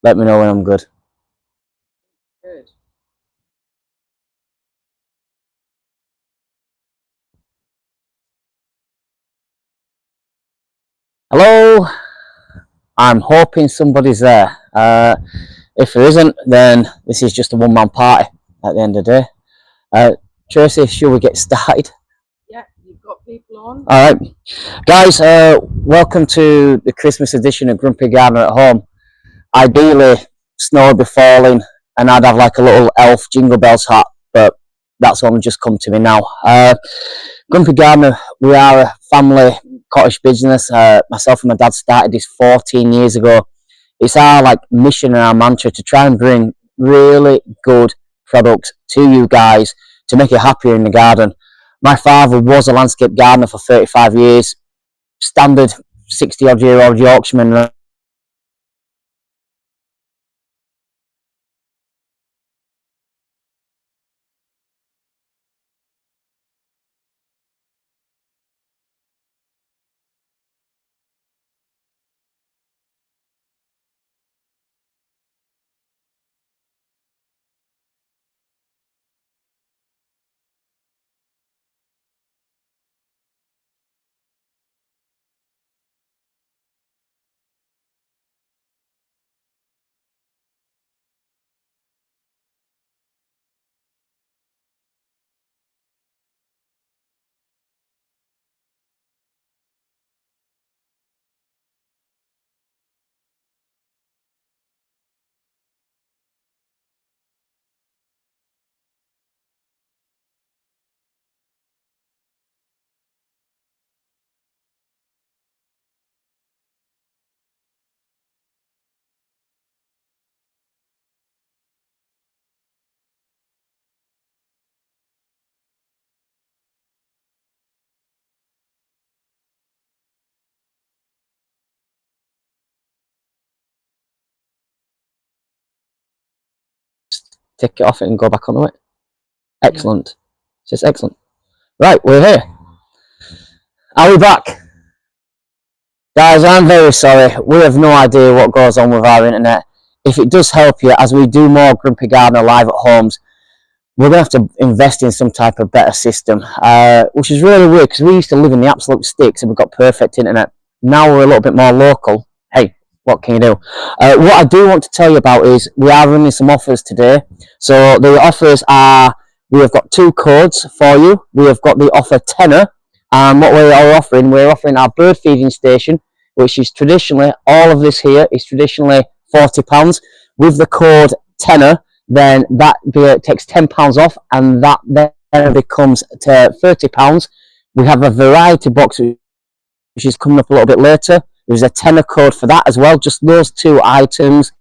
Let me know when I'm good. Good. Hello. I'm hoping somebody's there. If there isn't, then this is just a one-man party at the end of the day. Tracy, should we get started? Yeah, you've got people on. All right, guys. Welcome to the Christmas edition of Grumpy Gardener at Home. Ideally, snow would be falling, and I'd have like a little elf Jingle Bells hat, but that's only just come to me now. Grumpy Gardener, we are a family cottage business. Myself and my dad started this 14 years ago. It's our like mission and our mantra to try and bring really good products to you guys to make you happier in the garden. My father was a landscape gardener for 35 years, standard 60-odd-year-old Yorkshireman. Take it off it and go back on it. Excellent. Just excellent. Right, we're here. Are we back? Guys, I'm very sorry. We have no idea what goes on with our internet. If it does help you, as we do more Grumpy Gardener live at homes, we're going to have to invest in some type of better system, which is really weird because we used to live in the absolute sticks and we've got perfect internet. Now we're a little bit more local. Hey, what can you do? What I do want to tell you about is we are running some offers today. So the offers are, we have got 2 codes for you. We have got the offer tenner, and what we're offering our bird feeding station, which is traditionally, all of this here is traditionally £40. With the code tenner, then that takes £10 off, and that then becomes to £30. We have a variety box, which is coming up a little bit later. There's a tenner code for that as well. Just those 2 items.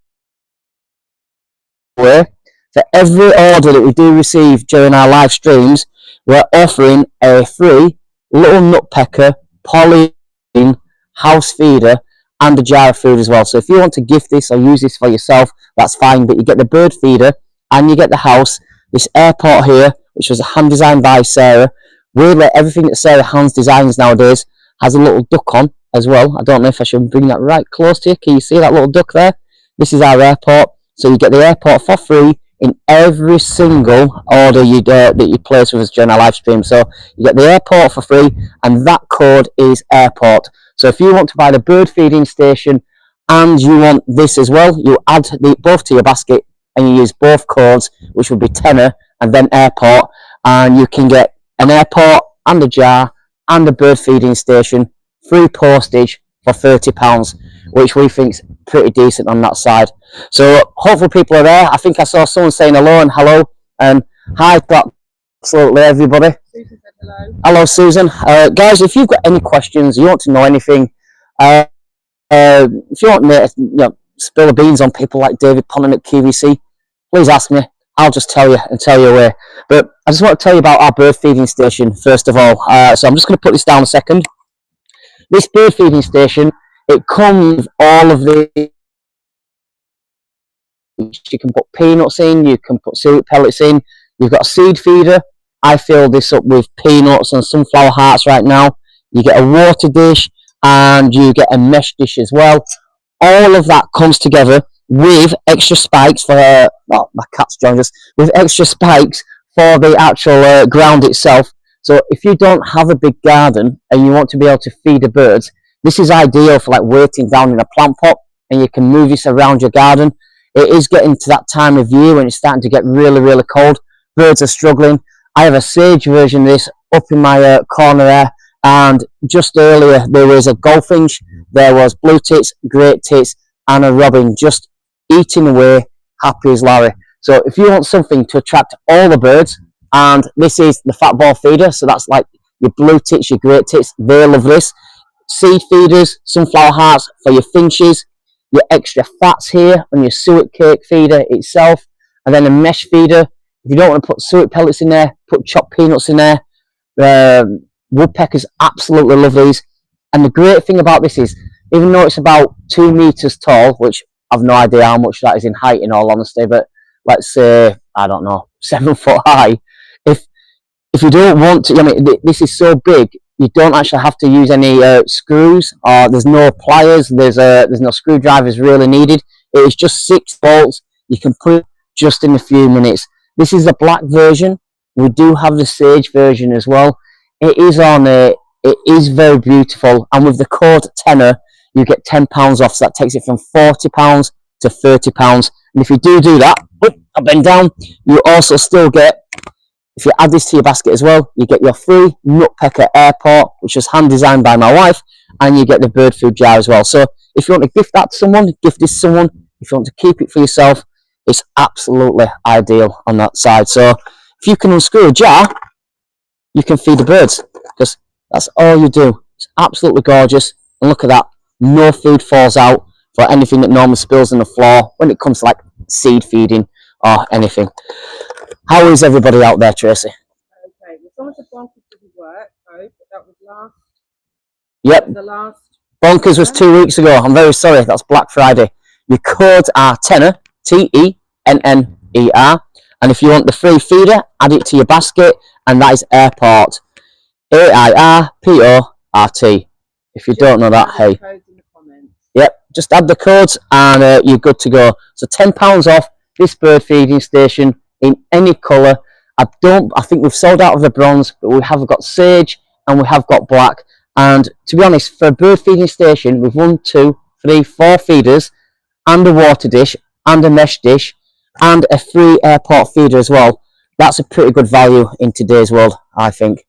For every order that we do receive during our live streams, we're offering a free little nutpecker, polyene, house feeder, and a jar of food as well. So if you want to gift this or use this for yourself, that's fine, but you get the bird feeder and you get the house. This airport here, which was hand designed by Sarah. Weirdly, everything that Sarah hands designs nowadays has a little duck on as well. I don't know if I should bring that right close to you. Can you see that little duck there? This is our airport. So you get the airport for free in every single order that you place with us during our live stream. So you get the airport for free, and that code is airport. So if you want to buy the bird feeding station and you want this as well, you add both to your basket and you use both codes, which would be tenner and then airport, and you can get an airport and a jar and a bird feeding station, free postage for £30, which we think is pretty decent on that side. So hopefully people are there. I think I saw someone saying hello and hello and hi to absolutely everybody. Susan said hello. Hello, Susan. Guys, if you've got any questions, you want to know anything, if you want to spill the beans on people like David Ponton at QVC, please ask me. I'll just tell you and tell you away. But I just want to tell you about our bird feeding station first of all. So I'm just going to put this down a second. This bird feeding station, it comes with all of the. You can put peanuts in, you can put syrup pellets in. You've got a seed feeder. I fill this up with peanuts and sunflower hearts right now. You get a water dish and you get a mesh dish as well. All of that comes together with extra spikes for oh, my cat's joined us, with extra spikes for the actual ground itself. So if you don't have a big garden and you want to be able to feed the birds, this is ideal for like waiting down in a plant pot, and you can move this around your garden. It is getting to that time of year when it's starting to get really, really cold. Birds are struggling. I have a sage version of this up in my corner there, and just earlier there was a goldfinch, there was blue tits, great tits, and a robin just eating away, happy as Larry. So if you want something to attract all the birds, and this is the fat ball feeder, so that's like your blue tits, your great tits, they love this. Seed feeders, sunflower hearts for your finches, your extra fats here on your suet cake feeder itself, and then a mesh feeder. If you don't want to put suet pellets in there, put chopped peanuts in there. Woodpeckers absolutely love these. And the great thing about this is, even though it's about 2 meters tall, which I've no idea how much that is in height in all honesty, but let's say, I don't know, 7 foot high. If you don't want to, I mean, this is so big, you don't actually have to use any screws, or there's no pliers, there's no screwdrivers really needed. It is just 6 bolts. You can put it just in a few minutes. This is the black version. We do have the sage version as well. It is on it is very beautiful, and with the code tenner you get £10 off, so that takes it from £40 to £30. And if you do that, I bend down, you also still get, if you add this to your basket as well, you get your free Nutpecker airport, which was hand designed by my wife, and you get the bird food jar as well. So if you want to gift that to someone, gift this to someone. If you want to keep it for yourself, it's absolutely ideal on that side. So if you can unscrew a jar, you can feed the birds, because that's all you do. It's absolutely gorgeous. And look at that, no food falls out for anything that normally spills on the floor when it comes to like seed feeding or anything. How is everybody out there, Tracy? Okay, well, some of the bonkers didn't work, but that was last. Yep. The last. Bonkers was 2 weeks ago. I'm very sorry. That's Black Friday. Your codes are tenner, TENNER. And if you want the free feeder, add it to your basket, and that is airport. AIRPORT. If you don't know that, hey. Yep, just add the codes and you're good to go. So £10 off this bird feeding station in any colour. I think we've sold out of the bronze, but we have got sage and we have got black. And to be honest, for a bird feeding station, we've 1, 2, 3, 4 feeders and a water dish and a mesh dish and a free airport feeder as well. That's a pretty good value in today's world, I think.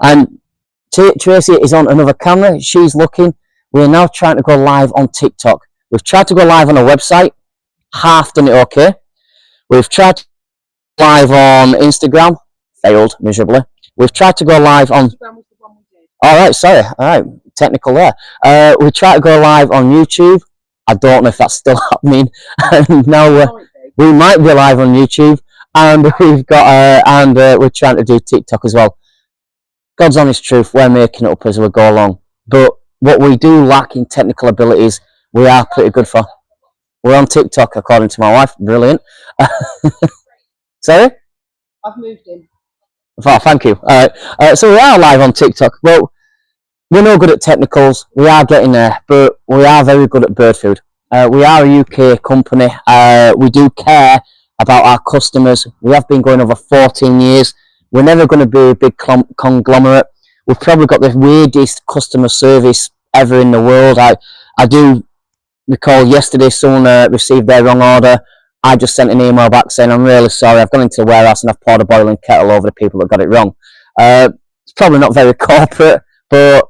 And Tracy is on another camera. She's looking. We're now trying to go live on TikTok. We've tried to go live on a website. Half done it okay. We've tried to go live on Instagram. Failed miserably. We've tried to go live on... Alright, sorry. Alright, technical there. We tried to go live on YouTube. I don't know if that's still happening. And now we might be live on YouTube. And we've got... we're trying to do TikTok as well. God's honest truth, we're making it up as we go along. But what we do lack in technical abilities, we are pretty good for. We're on TikTok, according to my wife. Brilliant. Sorry? I've moved in. Oh, thank you. So we are live on TikTok. Well, we're no good at technicals. We are getting there, but we are very good at bird food. We are a UK company. We do care about our customers. We have been going over 14 years. We're never going to be a big conglomerate. We've probably got the weirdest customer service ever in the world. I do recall yesterday someone received their wrong order. I just sent an email back saying, I'm really sorry, I've gone into the warehouse and I've poured a boiling kettle over the people that got it wrong. It's probably not very corporate, but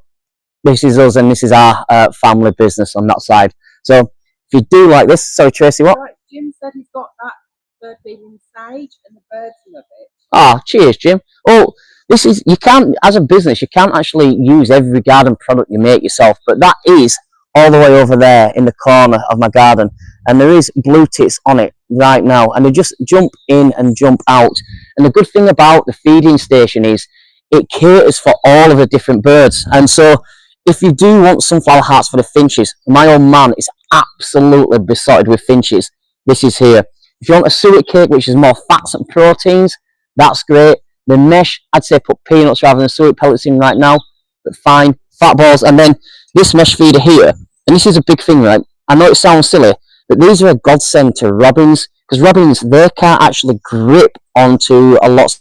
this is us and this is our family business on that side. So if you do like this, sorry Tracy, what? Right, Jim said he's got that bird feeding sage and the birds love it. Ah, cheers, Jim. Oh, this is, you can't, as a business, you can't actually use every garden product you make yourself, but that is all the way over there in the corner of my garden, and there is blue tits on it right now, and they just jump in and jump out. And the good thing about the feeding station is it caters for all of the different birds. And so if you do want sunflower hearts for the finches, my old man is absolutely besotted with finches. This is here. If you want a suet cake, which is more fats and proteins, that's great. The mesh, I'd say put peanuts rather than suet pellets in right now, but fine. Fat balls, and then this mesh feeder here, and this is a big thing, right? I know it sounds silly. But these are a godsend to robins, because robins, they can't actually grip onto a lot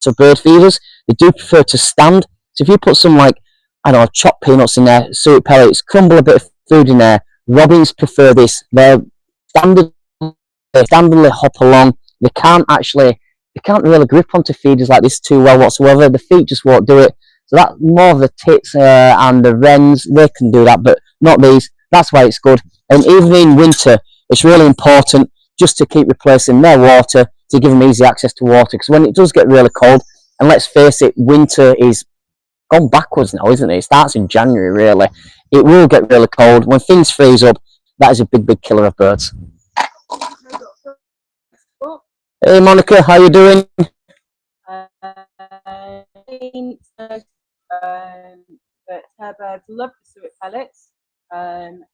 of bird feeders. They do prefer to stand. So if you put some, like, I don't know, chopped peanuts in there, suet pellets, crumble a bit of food in there, robins prefer this. They standardly hop along. They can't really grip onto feeders like this too well whatsoever. The feet just won't do it. So that's more of the tits and the wrens. They can do that, but not these. That's why it's good. And even in winter, it's really important just to keep replacing their water to give them easy access to water. Because when it does get really cold, and let's face it, winter is gone backwards now, isn't it? It starts in January, really. It will get really cold. When things freeze up, that is a big, big killer of birds. Hey, Monica, how you doing? But her birds love the suet pellets, and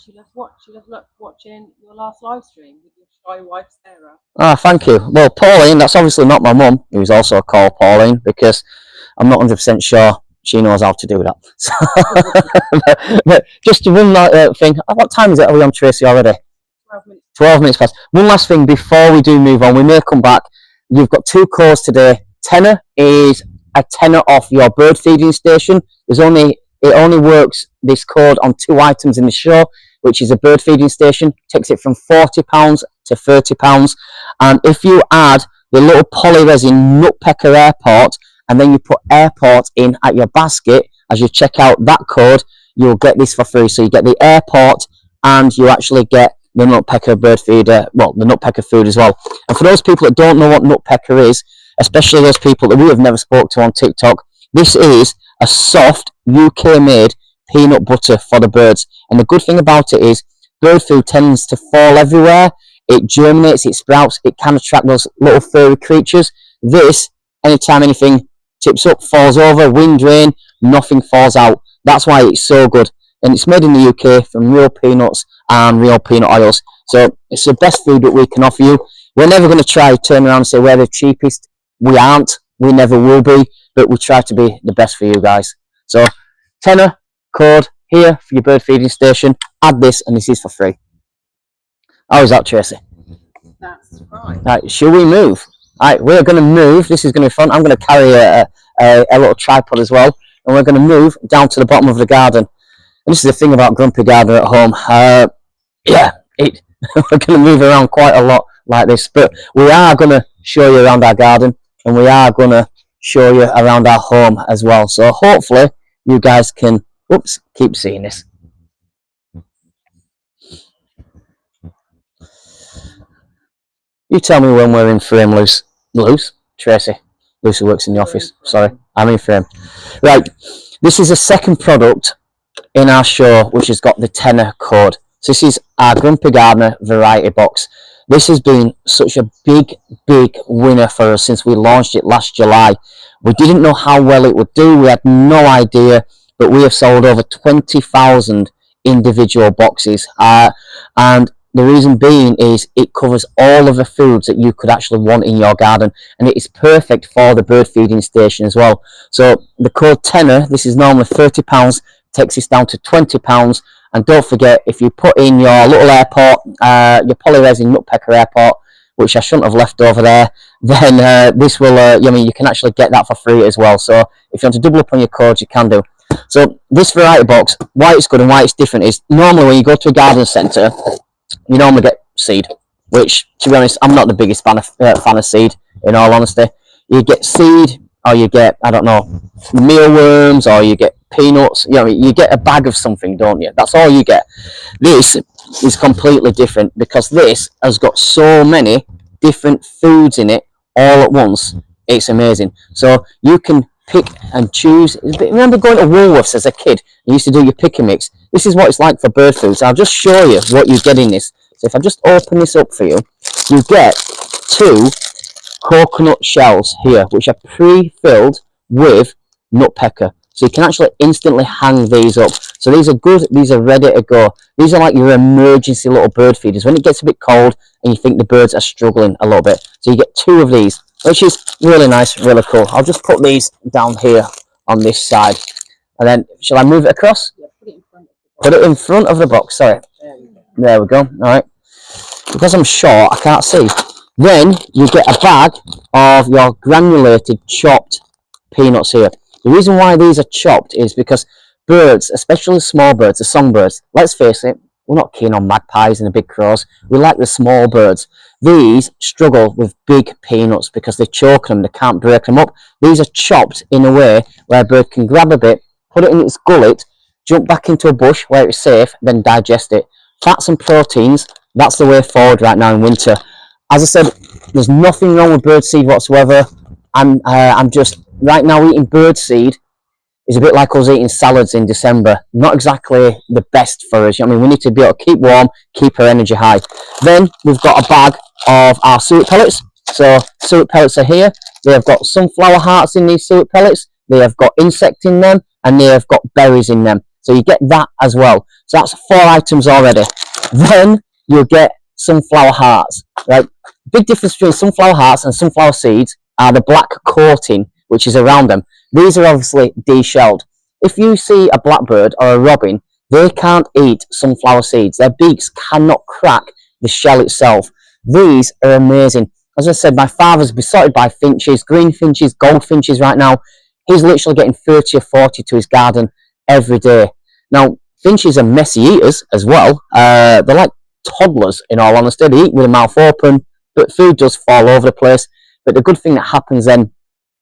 she loves watching your last live stream with your shy wife Sarah. Ah, thank you. Well, Pauline, that's obviously not my mum, who's also called Pauline, because I'm not 100% sure she knows how to do that. So, but just to run that thing, what time is it? Are we on, Tracy, already? 12 minutes. 12 minutes past. One last thing before we do move on, we may come back. You've got two codes today. Tenner is a tenner off your bird feeding station. It only works, this code, on 2 items in the show, which is a bird feeding station. Takes it from £40 to £30. And if you add the little polyresin Nutpecker Airport, and then you put Airport in at your basket as you check out that code, you'll get this for free. So you get the Airport, and you actually get the Nutpecker bird feeder, well, the Nutpecker food as well. And for those people that don't know what Nutpecker is, especially those people that we have never spoke to on TikTok, this is a soft UK-made peanut butter for the birds. And the good thing about it is bird food tends to fall everywhere. It germinates, it sprouts, it can attract those little furry creatures. This, anytime anything tips up, falls over, wind, rain, nothing falls out. That's why it's so good. And it's made in the UK from real peanuts and real peanut oils. So it's the best food that we can offer you. We're never going to try to turn around and say we're the cheapest. We aren't. We never will be. But we try to be the best for you guys. So tenner code here for your bird feeding station. Add this, and this is for free. How is that, Tracy? That's right. Right, shall we move? Right, we're going to move. This is going to be fun. I'm going to carry a little tripod as well. And we're going to move down to the bottom of the garden. And this is the thing about Grumpy Gardener at home. We're going to move around quite a lot like this. But we are going to show you around our garden. And we are going to show you around our home as well. So hopefully you guys can keep seeing this. You tell me when we're in frame, Luce, Tracy. Lucy works in the office. Sorry, I'm in frame. Right, this is a second product in our show which has got the tenner code. So this is our Grumpy Gardener variety box. This has been such a big winner for us since we launched it last July. We didn't know how well it would do. We had no idea, but we have sold over 20,000 individual boxes. And the reason being is it covers all of the foods that you could actually want in your garden, and it is perfect for the bird feeding station as well. So the code tenner, this is normally £30, takes this down to £20. And don't forget, if you put in your little airport, your polyresin Nutpecker Airport, which I shouldn't have left over there, then this will, you can actually get that for free as well. So if you want to double up on your codes, you can do. So this variety box, why it's good and why it's different is normally when you go to a garden centre, you normally get seed, which, to be honest, I'm not the biggest fan of seed, in all honesty. You get seed, or you get, I don't know, mealworms, or you get peanuts. You get a bag of something, don't you? That's all you get. This is completely different because this has got so many different foods in it all at once. It's amazing. So you can pick and choose. Remember going to Woolworths as a kid? You used to do your pick and mix. This is what it's like for bird food. So I'll just show you what you get in this. So if I just open this up for you, you get 2 coconut shells here, which are pre-filled with Nutpecker. So you can actually instantly hang these up. So these are good, these are ready to go. These are like your emergency little bird feeders when it gets a bit cold and you think the birds are struggling a little bit. So you get 2 of these, which is really nice, really cool. I'll just put these down here on this side. And then, shall I move it across? Yeah, put it in front of the box. Put it in front of the box, sorry. There you go. There we go. All right. Because I'm short, I can't see. Then you get a bag of your granulated chopped peanuts here. The reason why these are chopped is because birds, especially small birds, the songbirds, let's face it, we're not keen on magpies and the big crows. We like the small birds. These struggle with big peanuts because they choke them, they can't break them up. These are chopped in a way where a bird can grab a bit, put it in its gullet, jump back into a bush where it's safe, then digest it. Fats and proteins, that's the way forward right now in winter. As I said, there's nothing wrong with birdseed whatsoever. I'm just, right now eating birdseed is a bit like us eating salads in December. Not exactly the best for us. I mean, we need to be able to keep warm, keep our energy high. Then we've got a bag of our suet pellets. So suet pellets are here. They have got sunflower hearts in these suet pellets. They have got insect in them, and they have got berries in them. So you get that as well. So that's 4 items already. Then you'll get sunflower hearts. Right? Big difference between sunflower hearts and sunflower seeds are the black coating which is around them. These are obviously de-shelled. If you see a blackbird or a robin, they can't eat sunflower seeds. Their beaks cannot crack the shell itself. These are amazing. As I said, my father's besotted by finches, green finches, goldfinches right now. He's literally getting 30 or 40 to his garden every day. Now, finches are messy eaters as well. They're like toddlers, in all honesty. They eat with their mouth open, but food does fall over the place. But the good thing that happens then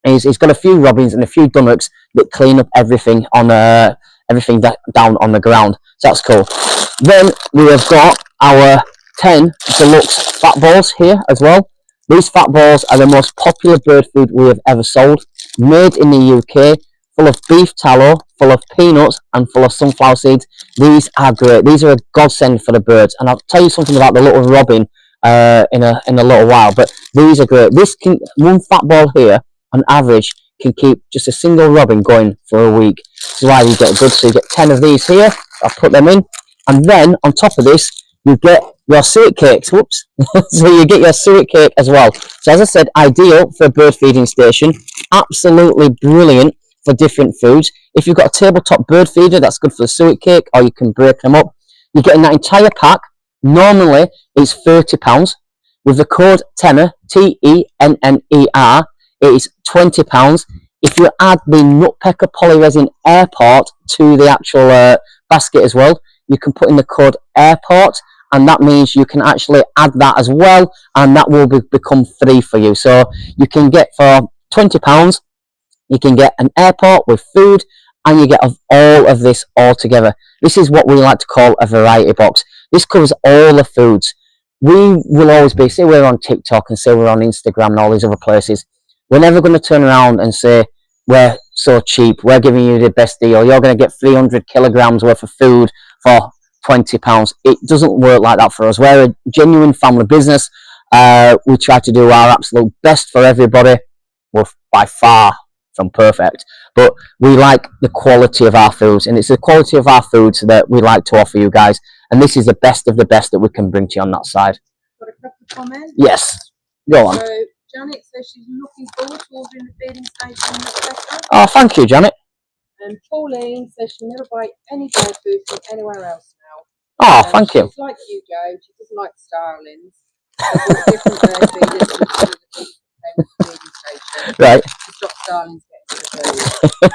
is he's got a few robins and a few dunnocks that clean up everything on everything down on the ground. So that's cool. Then we have got our 10 deluxe fat balls here as well. These fat balls are the most popular bird food we have ever sold. Made in the UK, full of beef tallow, full of peanuts, and full of sunflower seeds. These are great. These are a godsend for the birds. And I'll tell you something about the little robin in a little while. But these are great. One fat ball here, on average, can keep just a single robin going for a week. This is why you get good. So you get 10 of these here. I'll put them in. And then, on top of this, you get your suet cakes. Whoops. So you get your suet cake as well. So as I said, ideal for a bird feeding station. Absolutely brilliant for different foods. If you've got a tabletop bird feeder, that's good for the suet cake, or you can break them up. You're getting that entire pack. Normally, it's £30. With the code TENNER, TENNER, it is £20. If you add the Nutpecker Polyresin Airport to the actual basket as well, you can put in the code AIRPORT, and that means you can actually add that as well, and that will become free for you. So you can get for £20, you can get an airport with food, and you get all of this all together. This is what we like to call a variety box. This covers all the foods. We will always be, say we're on TikTok and say we're on Instagram and all these other places, we're never going to turn around and say, we're so cheap, we're giving you the best deal, you're going to get 300 kilograms worth of food for £20. It doesn't work like that for us. We're a genuine family business. We try to do our absolute best for everybody. We're by far from perfect, but we like the quality of our foods, and it's the quality of our foods that we like to offer you guys, and this is the best of the best that we can bring to you on that side. Got a couple of comments? Yes, go on. So Janet says she's looking forward to ordering the feeding station in Nutpecker. Oh, thank you, Janet. And Pauline says she'll never buy any bird food from anywhere else now. Oh, thank you. She's like you, Joe. She doesn't like starlings. So different bird feeders to the feeding station. Right. To stop starlings getting to the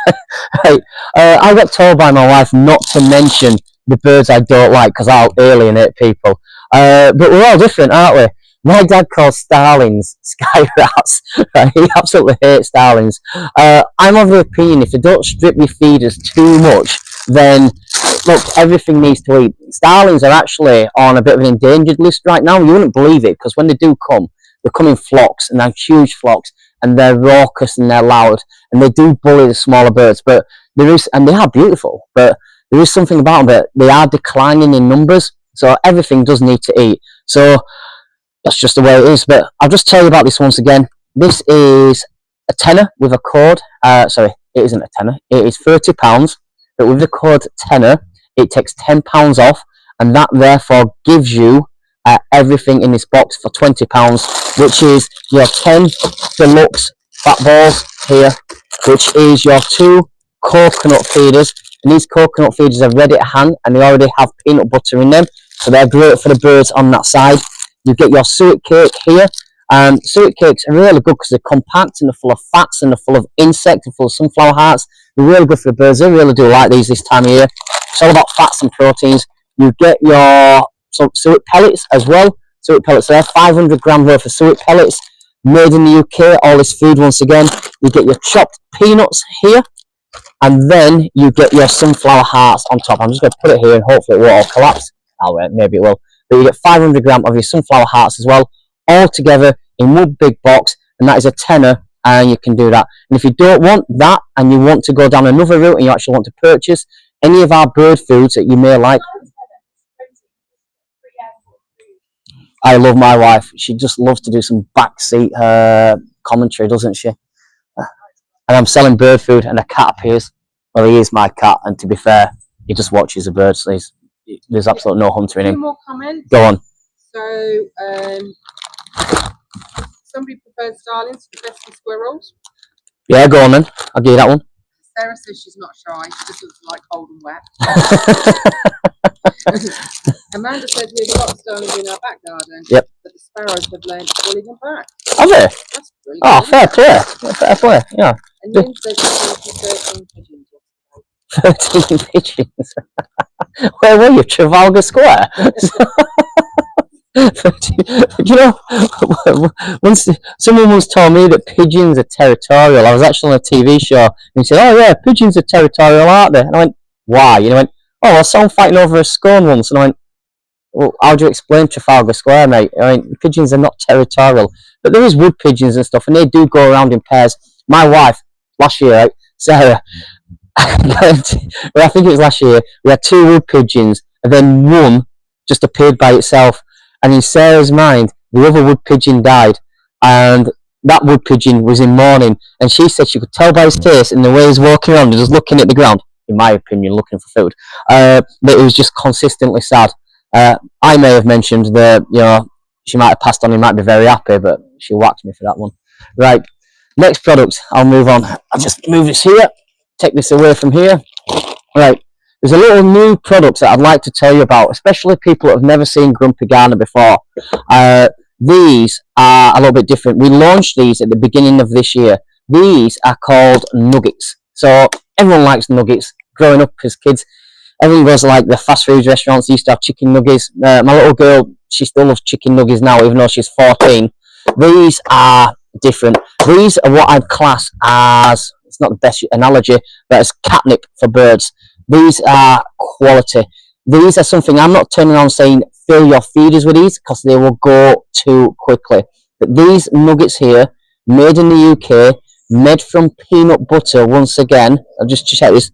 food. Right. I got told by my wife not to mention the birds I don't like because I'll alienate people. But we're all different, aren't we? My dad calls starlings sky rats. Right? He absolutely hates starlings. I'm of the opinion if you don't strip your feeders too much, then look, everything needs to eat. Starlings are actually on a bit of an endangered list right now. You wouldn't believe it, because when they do come, they come in flocks, and they're huge flocks, and they're raucous and they're loud, and they do bully the smaller birds. But there is, and they are beautiful, but there is something about them that they are declining in numbers. So everything does need to eat. So that's just the way it is. But I'll just tell you about this once again. This is a tenner with a code. Sorry, it isn't a tenner. It is £30. But with the code TENNER, it takes £10 off, and that therefore gives you everything in this box for £20, which is your 10 deluxe fat balls here, which is your 2 coconut feeders. And these coconut feeders are ready to hand, and they already have peanut butter in them. so they're great for the birds on that side. You get your suet cake here. Suet cakes are really good because they're compact and they're full of fats and they're full of insects and full of sunflower hearts. They're really good for the birds. They really do like these this time of year. It's all about fats and proteins. You get your suet pellets as well. Suet pellets there, 500 grams worth of suet pellets, made in the UK. All this food once again. You get your chopped peanuts here, and then you get your sunflower hearts on top. I'm just going to put it here and hopefully it won't all collapse. Oh, wait, maybe it will. But you get 500 grams of your sunflower hearts as well, all together in one big box, and that is a tenner, and you can do that. And if you don't want that and you want to go down another route and you actually want to purchase any of our bird foods that you may like, I love my wife. She just loves to do some backseat commentary, doesn't she? And I'm selling bird food, and a cat appears. Well, he is my cat, and to be fair, he just watches the birds. So there's absolutely no hunter in him. Two more comments. Go on. So, somebody prefers starlings to pesky squirrels. Yeah, go on then. I'll give you that one. Sarah says she's not shy. She just looks like cold and wet. Amanda said we have a lot of starlings in our back garden. Yep. But the sparrows have learned to bully them back. Have they? That's brilliant. Oh, fair play. Fair play. Yeah. And then said she 13 pigeons. 13 pigeons. Where were you? Trafalgar Square? You know, someone once told me that pigeons are territorial. I was actually on a TV show, and he said, "Oh yeah, pigeons are territorial, aren't they?" And I went, "Why?" And he went, "Oh, I saw them fighting over a scone once." And I went, "Well, how do you explain Trafalgar Square, mate? I mean, pigeons are not territorial, but there is wood pigeons and stuff, and they do go around in pairs." My wife last year, right, Sarah, well, I think it was last year, we had 2 wood pigeons, and then one just appeared by itself. And in Sarah's mind, the other wood pigeon died, and that wood pigeon was in mourning. And she said she could tell by his face and the way he's walking around, just looking at the ground, in my opinion, looking for food, that it was just consistently sad. I may have mentioned that, you know, she might have passed on, he might be very happy, but she whacked me for that one. Right, next product, I'll move on. I'll just move this here, take this away from here. Right. There's a little new product that I'd like to tell you about, especially people that have never seen Grumpy Gardener before. These are a little bit different. We launched these at the beginning of this year. These are called nuggets. So everyone likes nuggets. Growing up as kids, everyone goes to like the fast food restaurants, used to have chicken nuggets. My little girl, she still loves chicken nuggets now, even though she's 14. These are different. These are what I'd class as, it's not the best analogy, but as catnip for birds. These are quality. These are something I'm not turning on saying fill your feeders with these, because they will go too quickly. But these nuggets here, made in the UK, made from peanut butter once again. I'll just check this.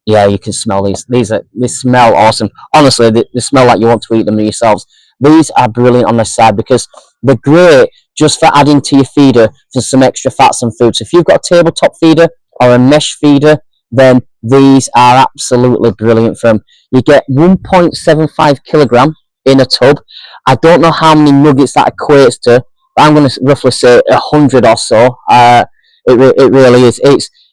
Yeah, you can smell these. They smell awesome. Honestly, they smell like you want to eat them yourselves. These are brilliant on this side because they're great just for adding to your feeder for some extra fats and food. So if you've got a tabletop feeder or a mesh feeder, then these are absolutely brilliant for them. You get 1.75 kilogram in a tub. I don't know how many nuggets that equates to, but I'm going to roughly say 100 or so. It really is.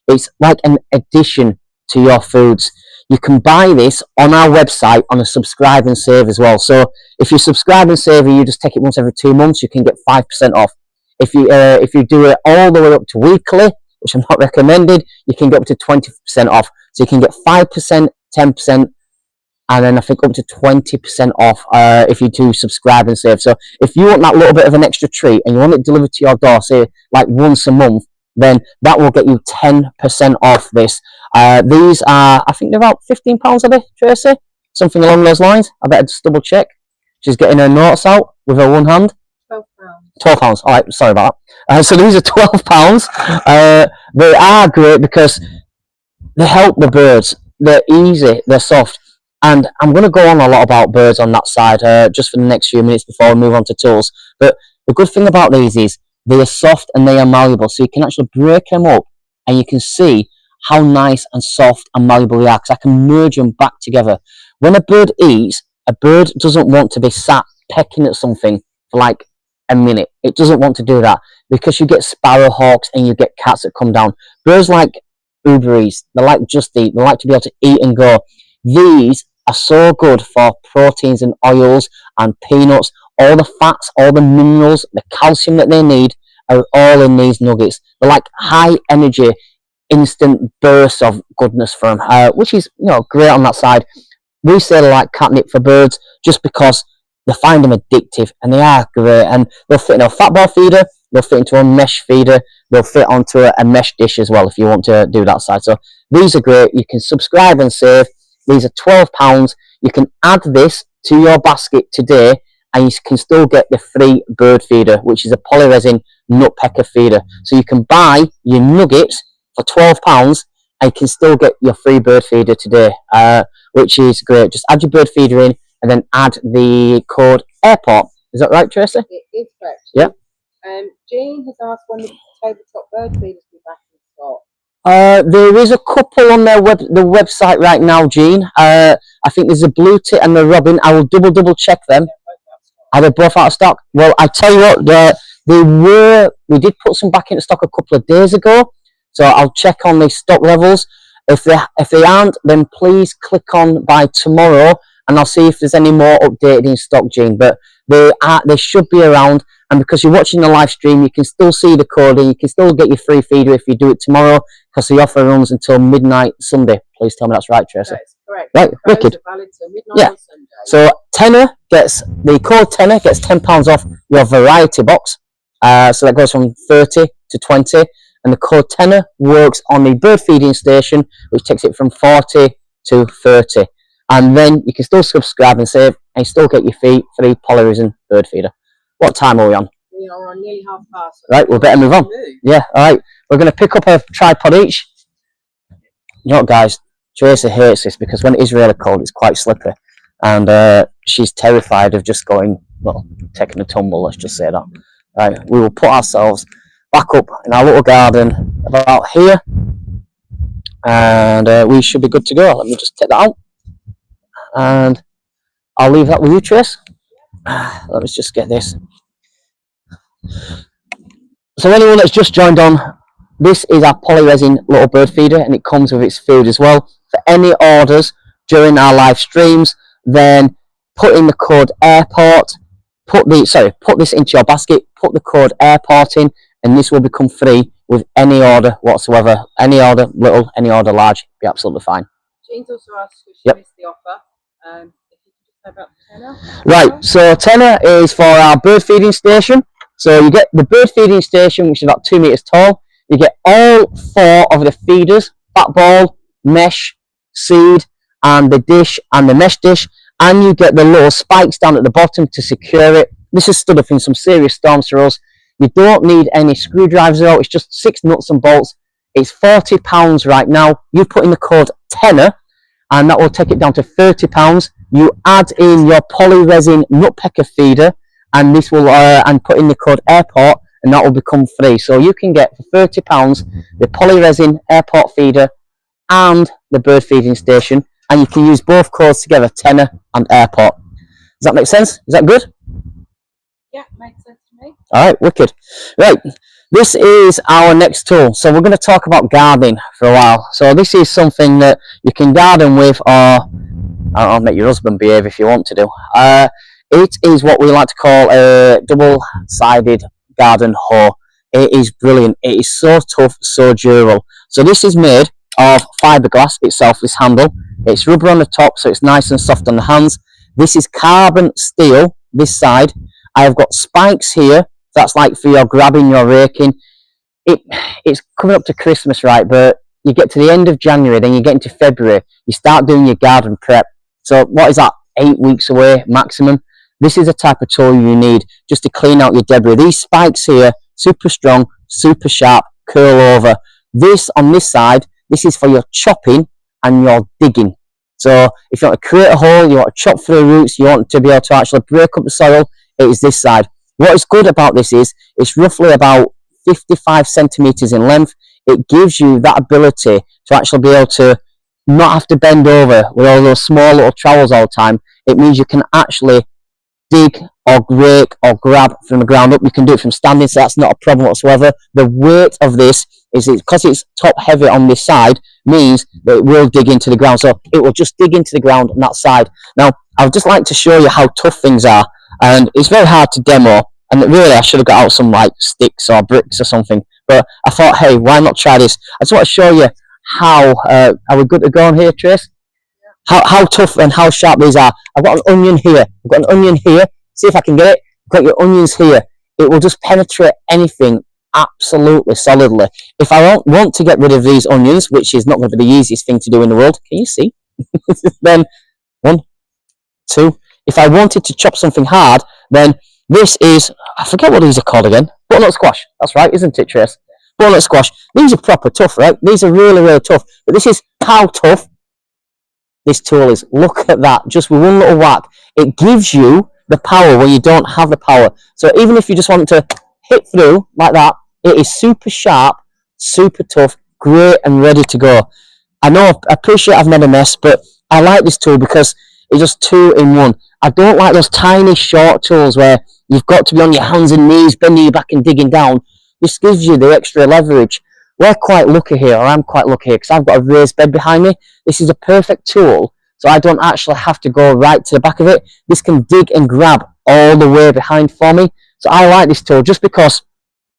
It's like an addition to your foods. You can buy this on our website on a subscribe and save as well. So if you subscribe and save and you just take it once every 2 months, you can get 5% off. If you do it all the way up to weekly, which I'm not recommended, you can get up to 20% off. So you can get 5%, 10%, and then I think up to 20% off if you do subscribe and save. So if you want that little bit of an extra treat and you want it delivered to your door, say like once a month, then that will get you 10% off this. These are, I think they're about £15 a day, Tracy? Something along those lines. I better just double check. She's getting her notes out with her one hand. £12. All right, sorry about that. So these are £12. They are great because they help the birds. They're easy, they're soft. And I'm going to go on a lot about birds on that side just for the next few minutes before we move on to tools. But the good thing about these is they are soft and they are malleable. So you can actually break them up and you can see how nice and soft and malleable they are, because I can merge them back together. When a bird eats, a bird doesn't want to be sat pecking at something for like a minute. It doesn't want to do that because you get sparrowhawks and you get cats that come down. Birds like Uber Eats, they like Just Eat, they like to be able to eat and go. These are so good for proteins and oils and peanuts. All the fats, all the minerals, the calcium that they need are all in these nuggets. They're like high energy, instant bursts of goodness for them, which is, you know, great on that side. We say they're like catnip for birds just because they find them addictive, and they are great. And they'll fit in a fat ball feeder, they'll fit into a mesh feeder, they'll fit onto a mesh dish as well if you want to do that side. So these are great. You can subscribe and save. These are £12. You can add this to your basket today, and you can still get the free bird feeder, which is a polyresin nutpecker feeder. So you can buy your nuggets for £12, and you can still get your free bird feeder today, which is great. Just add your bird feeder in, and then add the code AIRPORT. Is that right, Tracy? It is correct. Yeah. Jean has asked when the tabletop bird feeders will be back in stock. There is a couple on the website right now, Jean. I think there's a blue tit and the robin. I will double check them. Are they both out of stock? Well, I tell you what, we did put some back into stock a couple of days ago, so I'll check on the stock levels. If they aren't, then please click on by tomorrow, and I'll see if there's any more updated in stock, Jean. But they should be around, and because you're watching the live stream, you can still see the code, and you can still get your free feeder if you do it tomorrow, because the offer runs until midnight Sunday. Please tell me that's right, Tracy. That's correct. Right, The codes wicked. are valid till midnight on Sunday. So the code tenner gets £10 off your variety box. So that goes from 30 to 20, and the code tenner works on the bird feeding station, which takes it from 40 to 30. And then you can still subscribe and save, and still get your free polyresin bird feeder. What time are we on? We are on nearly half past. So Right, we better move on. Yeah, all right. We're going to pick up a tripod each. You know what, guys? Tracy hates this because when it is really cold, it's quite slippery. And she's terrified of just taking a tumble, let's just say that. Right, we will put ourselves back up in our little garden about here. And we should be good to go. Let me just take that out. And I'll leave that with you, Trace. Let me just get this. So anyone that's just joined on, this is our polyresin little bird feeder, and it comes with its food as well. For any orders during our live streams, then put in the code AIRPORT, put this into your basket, put the code AIRPORT in, and this will become free with any order whatsoever. Any order little, any order large, be absolutely fine. Jean's also asked if she missed the offer. If you could just say about the tenner. Right, so tenner is for our bird feeding station. So you get the bird feeding station, which is about 2 meters tall. You get all 4 of the feeders: fat ball, mesh, seed, and the dish and the mesh dish. And you get the little spikes down at the bottom to secure it. This has stood up in some serious storms for us. You don't need any screwdrivers out. It's just 6 nuts and bolts. It's £40 right now. You put in the code tenner, and that will take it down to £30. You add in your polyresin nutpecker feeder, and this will and put in the code AIRPORT, and that will become free. So you can get for £30 the polyresin AIRPORT feeder and the bird feeding station, and you can use both codes together, tenner and AIRPORT. Does that make sense? Is that good? Yeah, makes sense to me. All right, wicked. Right, this is our next tool. So we're going to talk about gardening for a while. So this is something that you can garden with, or I'll make your husband behave if you want to do. It is what we like to call a double-sided garden hoe. It is brilliant. It is so tough, so durable. So this is made of fiberglass itself, this handle. It's rubber on the top, so it's nice and soft on the hands. This is carbon steel, this side. I've got spikes here. That's like for your grabbing, your raking. It's coming up to Christmas, right? But you get to the end of January, then you get into February. You start doing your garden prep. So what is that? 8 weeks away maximum. This is the type of tool you need just to clean out your debris. These spikes here, super strong, super sharp, curl over. This on this side, this is for your chopping and your digging. So if you want to create a hole, you want to chop through roots, you want to be able to actually break up the soil, it is this side. What is good about this is it's roughly about 55 centimeters in length. It gives you that ability to actually be able to not have to bend over with all those small little trowels all the time. It means you can actually dig or rake or grab from the ground up. You can do it from standing, so that's not a problem whatsoever. The weight of this is, because it's top heavy on this side, means that it will dig into the ground. So it will just dig into the ground on that side. Now, I would just like to show you how tough things are, and it's very hard to demo, and really I should have got out some like sticks or bricks or something, but I thought, hey, why not try this? I just want to show you how, are we good to go on here, Trace? How tough and how sharp these are. I've got an onion here. I've got an onion here. See if I can get it. I've got your onions here. It will just penetrate anything absolutely solidly. If I want to get rid of these onions, which is not going to be the easiest thing to do in the world, can you see? Then 1, 2. If I wanted to chop something hard, then this is, I forget what these are called again. Butternut squash. That's right, isn't it, Trace? Butternut squash. These are proper tough, right? These are really, really tough. But this is how tough this tool is. Look at that. Just with one little whack, it gives you the power when you don't have the power. So even if you just want to hit through like that, it is super sharp, super tough, great and ready to go. I appreciate I've made a mess, but I like this tool because it's just 2 in 1. I don't like those tiny short tools where you've got to be on your hands and knees, bending your back and digging down. This gives you the extra leverage. We're quite lucky here, or I'm quite lucky here, because I've got a raised bed behind me. This is a perfect tool, so I don't actually have to go right to the back of it. This can dig and grab all the way behind for me. So I like this tool just because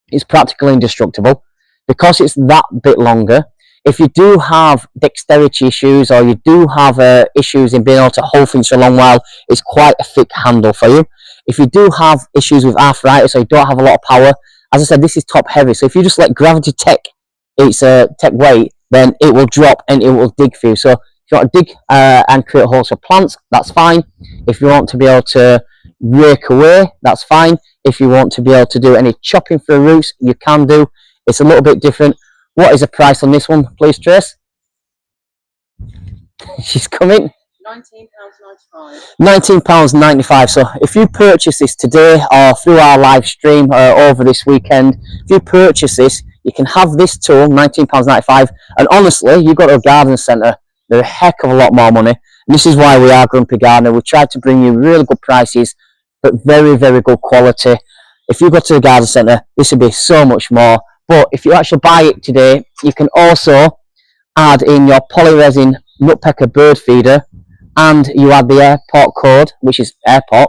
it's practically indestructible, because it's that bit longer. If you do have dexterity issues, or you do have issues in being able to hold things for a long while, it's quite a thick handle for you. If you do have issues with arthritis, or you don't have a lot of power, as I said, this is top heavy. So if you just let gravity take its tech weight, then it will drop and it will dig for you. So if you want to dig and create holes for plants, that's fine. If you want to be able to rake away, that's fine. If you want to be able to do any chopping for roots, you can do. It's a little bit different. What is the price on this one, please, Trace? She's coming. £19.95. £19.95. So if you purchase this today or through our live stream over this weekend, if you purchase this, you can have this tool, £19.95. And honestly, you go to a garden centre, they're a heck of a lot more money. And this is why we are Grumpy Gardener. We try to bring you really good prices, but very, very good quality. If you go to the garden centre, this would be so much more. But if you actually buy it today, you can also add in your polyresin nutpecker bird feeder, and you add the airport code, which is airport,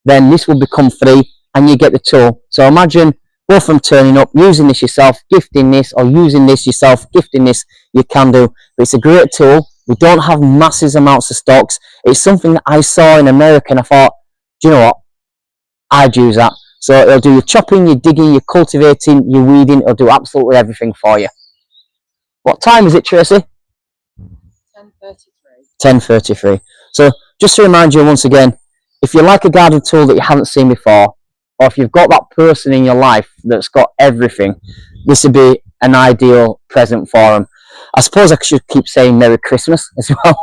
then this will become free and you get the tool. So imagine both from turning up, using this yourself, gifting this, or using this yourself, gifting this, you can do. But it's a great tool. We don't have massive amounts of stocks. It's something that I saw in America and I thought, do you know what? I'd use that. So it'll do your chopping, your digging, your cultivating, your weeding. It'll do absolutely everything for you. What time is it, Tracy? 10:33. So just to remind you once again, if you like a garden tool that you haven't seen before, or if you've got that person in your life that's got everything, this would be an ideal present for them. I suppose I should keep saying Merry Christmas as well.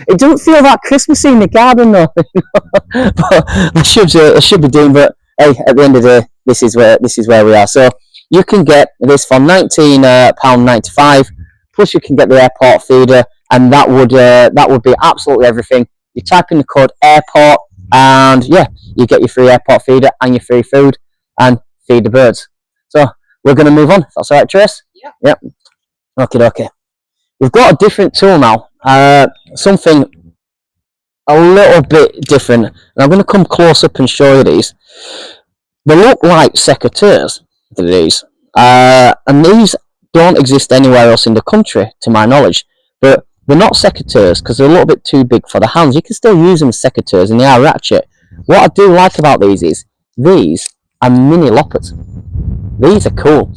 It doesn't feel that Christmassy in the garden though. But I should be doing. But hey, at the end of the day, this is where we are. So you can get this for £19.95. Plus you can get the airport feeder, and that would be absolutely everything. You type in the code airport, and yeah, you get your free airport feeder and your free food, and feed the birds. So we're going to move on. That's all right, Trace? Yep. Okay. We've got a different tool now. Something a little bit different. And I'm going to come close up and show you these. They look like secateurs, these. And these don't exist anywhere else in the country, to my knowledge. But they're not secateurs because they're a little bit too big for the hands. You can still use them as secateurs, and they are ratchet. What I do like about these is these are mini loppers. These are cool.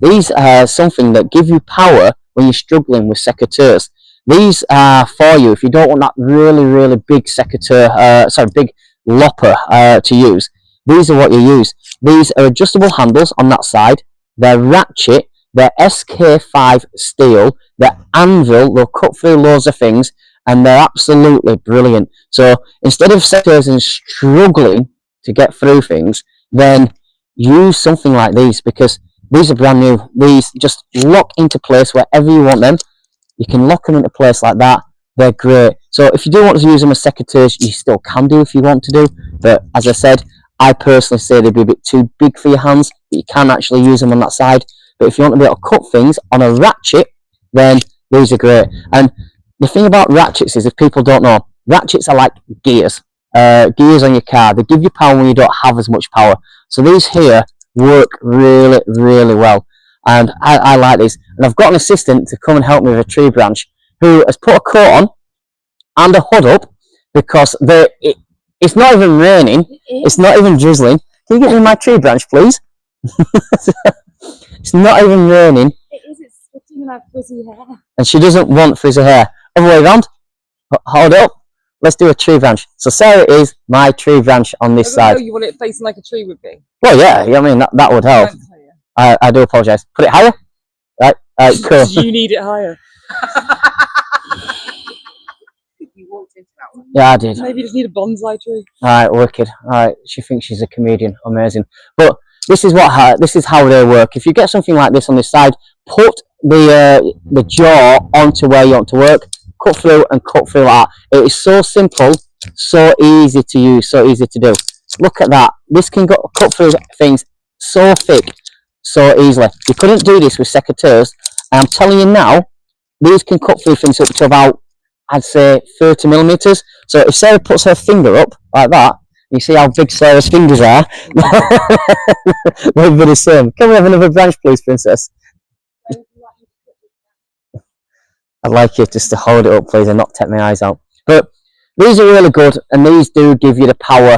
These are something that give you power when you're struggling with secateurs. These are for you if you don't want that really, really big secateur, big lopper to use. These are what you use. These are adjustable handles on that side. They're ratchet. They're SK5 steel. They're anvil. They'll cut through loads of things, and they're absolutely brilliant. So instead of secateurs and struggling to get through things, then use something like these, because these are brand new. These just lock into place wherever you want them. You can lock them into place like that. They're great. So if you do want to use them as secateurs, you still can do if you want to do. But as I said, I personally say they'd be a bit too big for your hands, but you can actually use them on that side. But if you want to be able to cut things on a ratchet, then these are great. And the thing about ratchets is, if people don't know, ratchets are like gears. Gears on your car. They give you power when you don't have as much power. So these here work really, really well. And I like these. And I've got an assistant to come and help me with a tree branch who has put a coat on and a hood up because it's not even raining. It's not even drizzling. Can you get me my tree branch, please? It's not even raining. It is. It's switching like frizzy hair. And she doesn't want frizzy hair. Other way around. Hold up. Let's do a tree branch. So Sarah is my tree branch on this side. You want it facing like a tree would be? Well, yeah. I mean, that would help. I do apologise. Put it higher. Right. Cool. You need it higher. You walked into that one. Yeah, I did. Maybe you just need a bonsai tree. Alright, wicked. Alright, she thinks she's a comedian. Amazing. But this is how they work. If you get something like this on this side, put the jaw onto where you want to work, cut through and cut through like that. It is so simple, so easy to use, so easy to do. Look at that. This can cut through things so thick, so easily. You couldn't do this with secateurs, and I'm telling you now, these can cut through things up to about, I'd say, 30mm. So if Sarah puts her finger up like that, you see how big Sarah's fingers are. They'll be the same. Can we have another branch, please, Princess? I'd like you just to hold it up, please, and not take my eyes out. But these are really good, and these do give you the power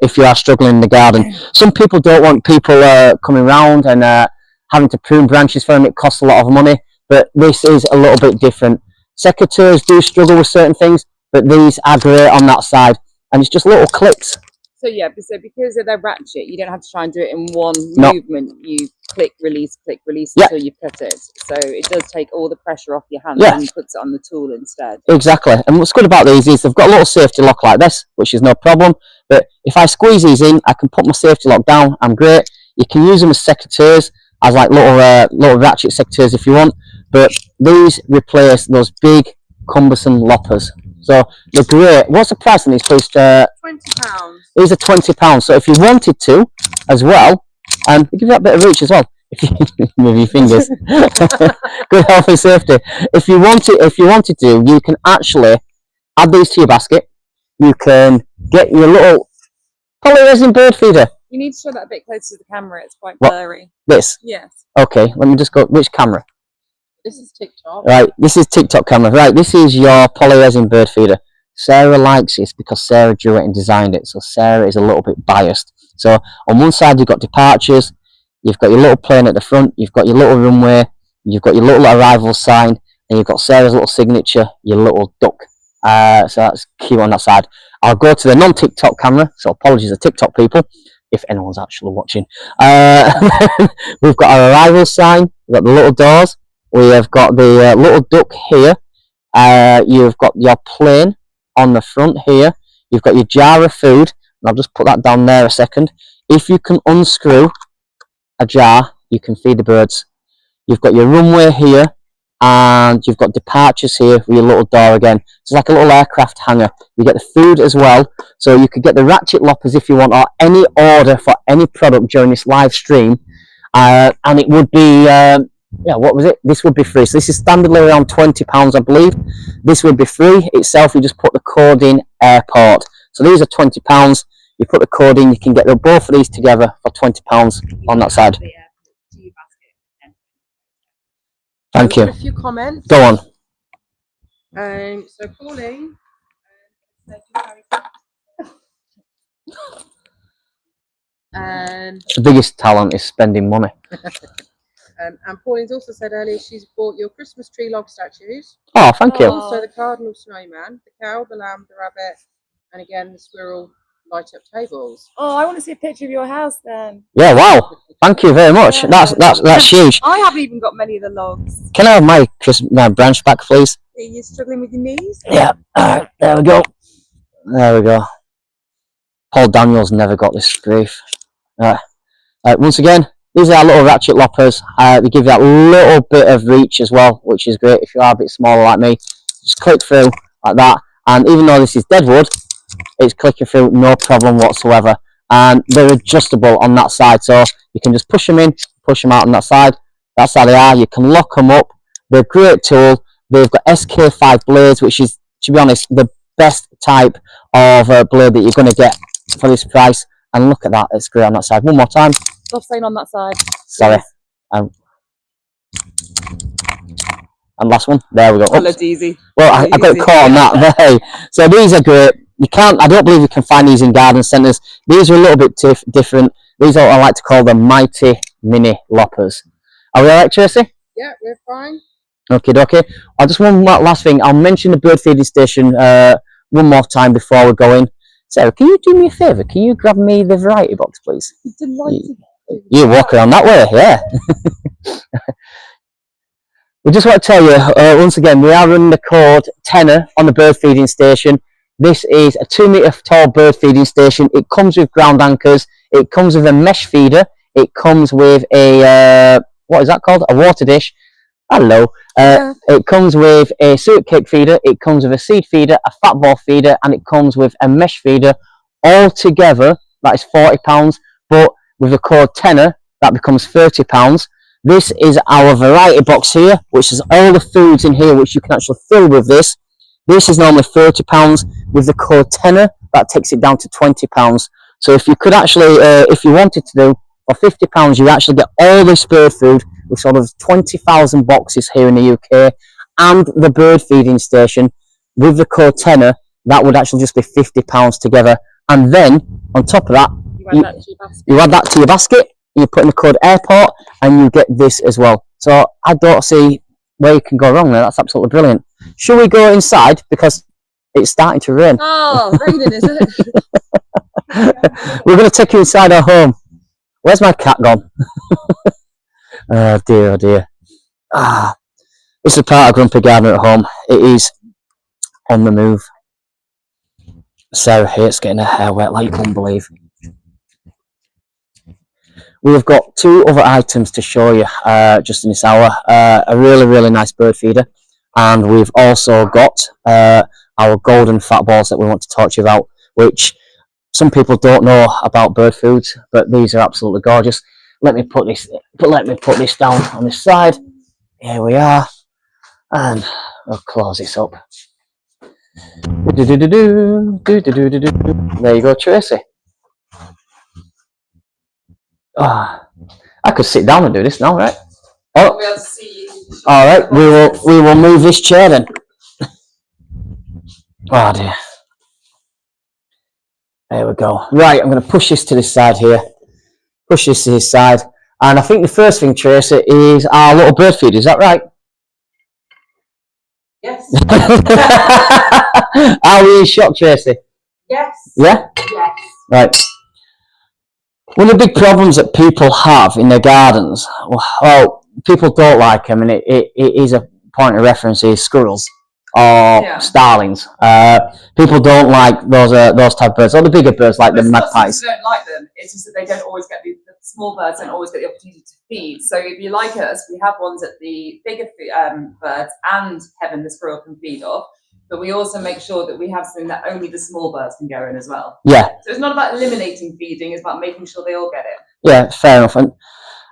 if you are struggling in the garden. Some people don't want people coming round and having to prune branches for them. It costs a lot of money, but this is a little bit different. Secateurs do struggle with certain things, but these are great on that side, and it's just little clicks. So yeah, so because of their ratchet, you don't have to try and do it in one movement. You click, release until you cut it. So it does take all the pressure off your hand and puts it on the tool instead. Exactly. And what's good about these is they've got a little safety lock like this, which is no problem. But if I squeeze these in, I can put my safety lock down. I'm great. You can use them as secateurs, as like little ratchet secateurs if you want. But these replace those big cumbersome loppers. So they're great. What's the price on these, please? £20. These are £20. So if you wanted to, as well, and give you that bit of reach as well. If you move your fingers, good health and safety. If you wanted to, you can actually add these to your basket. You can get your little polyresin bird feeder. You need to show that a bit closer to the camera. It's quite blurry. This? Yes. Okay. Let me just go. Which camera? This is TikTok. Right, this is TikTok camera. Right, this is your polyresin bird feeder. Sarah likes this because Sarah drew it and designed it, so Sarah is a little bit biased. So on one side you've got departures, you've got your little plane at the front, you've got your little runway, you've got your little arrival sign, and you've got Sarah's little signature, your little duck. So that's key on that side. I'll go to the non-TikTok camera, so apologies to TikTok people, if anyone's actually watching. We've got our arrival sign, we've got the little doors. We have got the little duck here. You've got your plane on the front here. You've got your jar of food. And I'll just put that down there a second. If you can unscrew a jar, you can feed the birds. You've got your runway here. And you've got departures here with your little door again. It's like a little aircraft hangar. You get the food as well. So you could get the ratchet loppers if you want, or any order for any product during this live stream. And it would be... yeah, what was it? This would be free. So this is standardly around £20, I believe. This would be free itself. You just put the code in airport. So these are £20. You put the code in. You can get both of these together for £20 on that side. Thank you. A few comments. Go on. So Pauline. The biggest talent is spending money. And Pauline's also said earlier she's bought your Christmas tree log statues. Oh, thank you. Also the cardinal snowman, the cow, the lamb, the rabbit, and again the squirrel light up tables. Oh, I want to see a picture of your house then. Yeah, wow. Thank you very much. Yeah. That's huge. I haven't even got many of the logs. Can I have my branch back, please? Are you struggling with your knees? Yeah. Alright, there we go. There we go. Paul Daniels never got this grief. Once again, these are our little ratchet loppers. They give you that little bit of reach as well, which is great if you are a bit smaller like me. Just click through like that. And even though this is dead wood, It's clicking through, no problem whatsoever. And they're adjustable on that side, so you can just push them in, push them out on that side. That's how they are. You can lock them up. They're a great tool. They've got SK5 blades, which is, to be honest, the best type of blade that you're going to get for this price. And look at that, it's great on that side. One more time. Stop saying on that side. Sorry. And last one. There we go. Well, easy. Well, I got caught on that. There. So these are great. You can't. I don't believe you can find these in garden centres. These are a little bit different. These are what I like to call the mighty mini loppers. Are we alright, Tracy? Yeah, we're fine. Okay. I just one last thing. I'll mention the bird feeding station one more time before we go in. Sarah, can you do me a favour? Can you grab me the variety box, please? Delighted. You walk around that way, yeah. We just want to tell you, once again, we are running the code tenner on the bird feeding station. This is a 2 metre tall bird feeding station. It comes with ground anchors. It comes with a mesh feeder. It comes with a, what is that called? A water dish. Hello. It comes with a suet cake feeder. It comes with a seed feeder, a fat ball feeder, and it comes with a mesh feeder. All together, that is £40. But with the code tenner, that becomes £30. This is our variety box here, which has all the foods in here, which you can actually fill with this. This is normally £30. With the code tenner, that takes it down to £20. So if you could actually, if you wanted to do, for £50, you actually get all this bird food with sort of 20,000 boxes here in the UK, and the bird feeding station. With the code tenner, that would actually just be £50 together. And then, on top of that, you add that to your basket. You put in the code airport and you get this as well. So I don't see where you can go wrong there. That's absolutely brilliant. Should we go inside, because it's starting to rain? Oh, raining, is it? We're going to take you inside our home. Where's my cat gone? Oh dear. This is part of Grumpy Gardener at home. It is on the move. Sarah hates getting her hair wet, like you couldn't believe. We've got two other items to show you just in this hour. A really nice bird feeder, and we've also got our golden fat balls that we want to talk to you about, which some people don't know about bird foods, but these are absolutely gorgeous. Let me put this down on this side. Here we are, and I'll close this up. There you go, Tracy. I could sit down and do this now, right? Oh, all right. We will move this chair then. Oh dear. There we go. Right, I'm going to push this to this side here. Push this to this side, and I think the first thing, Tracy, is our little bird feeder. Is that right? Yes. Are we in shock, Tracy? Yes. Yeah? Yes. Right. One of the big problems that people have in their gardens, well, people don't like them, and it is a point of reference, is squirrels or starlings. People don't like those type of birds, or the bigger birds like the magpies. People don't like them. It's just that they don't always get the small birds don't always get the opportunity to feed. So if you like us, we have ones that the bigger birds and Kevin the squirrel can feed off. But we also make sure that we have something that only the small birds can go in as well. Yeah. So it's not about eliminating feeding, it's about making sure they all get it. Yeah, fair enough. And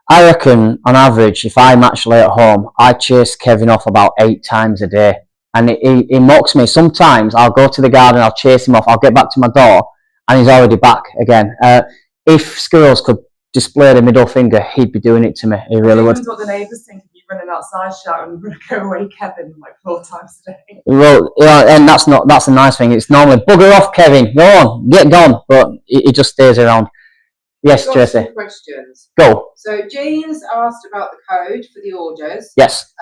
I reckon, on average, if I'm actually at home, I chase Kevin off about 8 times a day. And he mocks me. Sometimes I'll go to the garden, I'll chase him off, I'll get back to my door, and he's already back again. If squirrels could display the middle finger, he'd be doing it to me. He really would. What the neighbours think of you running outside shouting, "Go away, Kevin!" like 4 times a day. Well, and that's a nice thing. It's normally bugger off, Kevin. Go on, get gone. But he just stays around. Yes, Tracy. Questions. Go. So Jean's asked about the code for the orders. Yes.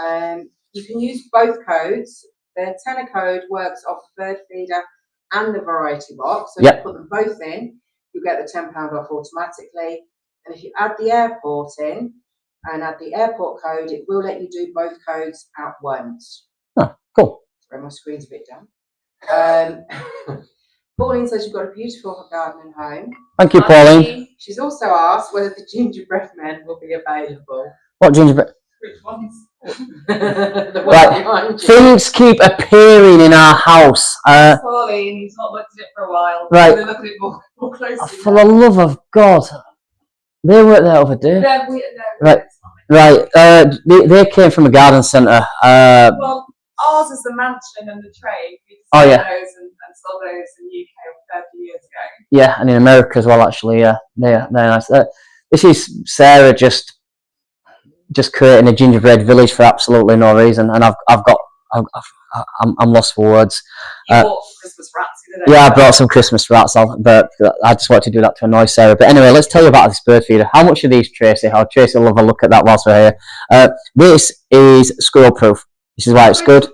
You can use both codes. The tenner code works off the bird feeder and the variety box. So you put them both in, you get the £10 off automatically. And if you add the airport in and add the airport code, it will let you do both codes at once. Oh, cool. Sorry, my screen's a bit down. Pauline says you've got a beautiful garden and home. Thank you, Pauline. She's also asked whether the gingerbread men will be available. What gingerbread? Which ones? The one Right. behind you. Things keep appearing in our house. Pauline, he's not looked at it for a while. Right. We'll look at it more closely. For the love of God, they weren't there the other day. Right. Right. They came from a garden centre. Well, ours is the mansion and the trade. We Oh, yeah. those and sold those in the UK 30 years ago. Yeah, and in America as well. Actually, yeah, they're nice. This is Sarah just creating a gingerbread village for absolutely no reason, and I'm lost for words. You bought Christmas wraps the other day. Yeah, I brought some Christmas wraps, but I just wanted to do that to annoy Sarah. But anyway, let's tell you about this bird feeder. How much are these, Tracy? How Tracy will have a look at that whilst we're here. This is squirrel proof. This is why it's good.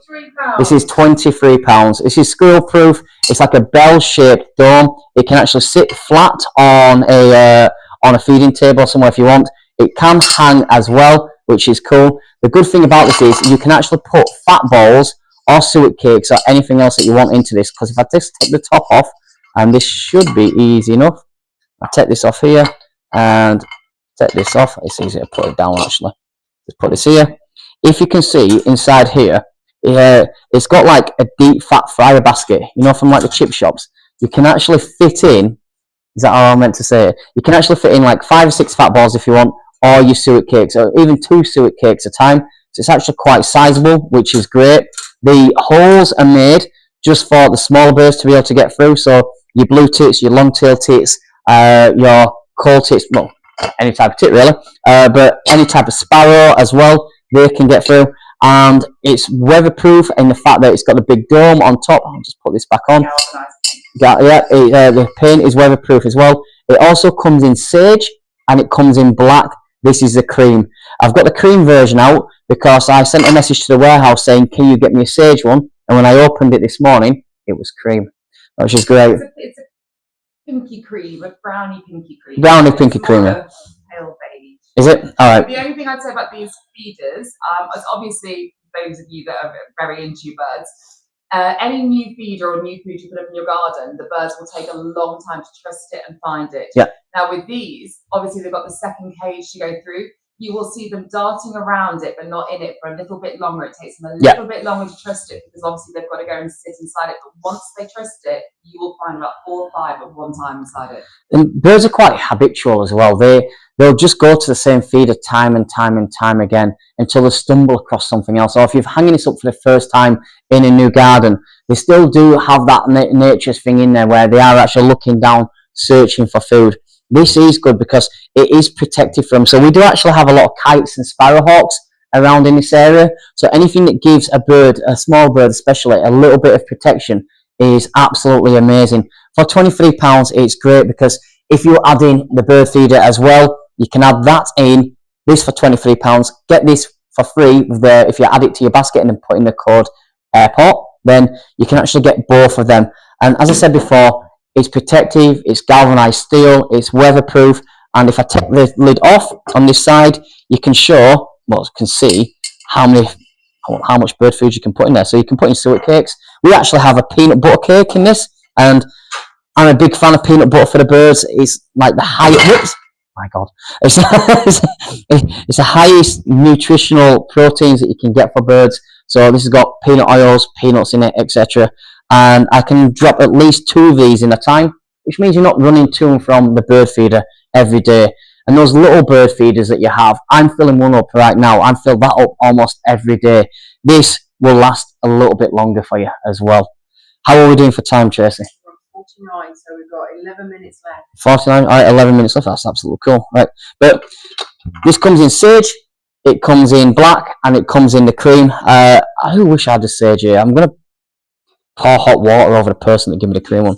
This is £23. This is squirrel proof. It's like a bell-shaped dome. It can actually sit flat on a feeding table somewhere if you want. It can hang as well, which is cool. The good thing about this is you can actually put fat balls or suet cakes or anything else that you want into this. Because if I just take the top off, and this should be easy enough. I take this off here and take this off. It's easy to put it down actually. Just put this here. If you can see inside here, it's got like a deep fat fryer basket, you know, from like the chip shops. You can actually fit in, is that how I meant to say it? You can actually fit in like 5 or 6 fat balls if you want, or your suet cakes, or even 2 suet cakes at a time. So it's actually quite sizable, which is great. The holes are made just for the smaller birds to be able to get through. So your blue tits, your long-tailed tits, your coal tits, well, any type of tit really, but any type of sparrow as well, they can get through. And it's weatherproof in the fact that it's got a big dome on top. I'll just put this back on. The paint is weatherproof as well. It also comes in sage and it comes in black. This is the cream. I've got the cream version out because I sent a message to the warehouse saying, can you get me a sage one? And when I opened it this morning, it was cream, which is great. It's a pinky cream, a brownie pinky cream. Brownie pinky cream, yeah. Pale beige. Is it? All right. The only thing I'd say about these feeders, is obviously those of you that are very into birds, any new feeder or new food you put up in your garden, the birds will take a long time to trust it and find it. Yeah. Now with these, obviously they've got the second cage to go through. You will see them darting around it, but not in it for a little bit longer. It takes them a little bit longer to trust it because obviously they've got to go and sit inside it. But once they trust it, you will find about 4 or 5 at one time inside it. And birds are quite habitual as well. They'll just go to the same feeder time and time and time again until they stumble across something else. Or if you're hanging this up for the first time in a new garden, they still do have that nature thing in there where they are actually looking down, searching for food. This is good because it is protected from. So we do actually have a lot of kites and sparrowhawks around in this area. So anything that gives a bird, a small bird especially, a little bit of protection is absolutely amazing. For £23, it's great because if you add in the bird feeder as well, you can add that in. This for £23. Get this for free if you add it to your basket and then put in the code airport. Then you can actually get both of them. And as I said before, it's protective, it's galvanized steel, it's weatherproof, and if I take the lid off on this side, you can see how much bird food you can put in there. So you can put in suet cakes. We actually have a peanut butter cake in this, and I'm a big fan of peanut butter for the birds. It's like the highest, my God, it's the highest nutritional proteins that you can get for birds. So this has got peanut oils, peanuts in it, etc. And I can drop at least 2 of these in a time, which means you're not running to and from the bird feeder every day. And those little bird feeders that you have, I'm filling one up right now. I'm filling that up almost every day. This will last a little bit longer for you as well. How are we doing for time, Tracy? We're on 49, so we've got 11 minutes left. 49? All right, 11 minutes left. That's absolutely cool. Right, but this comes in sage, it comes in black, and it comes in the cream. I do wish I had the sage here. I'm going to pour hot water over the person that gave me the cream one.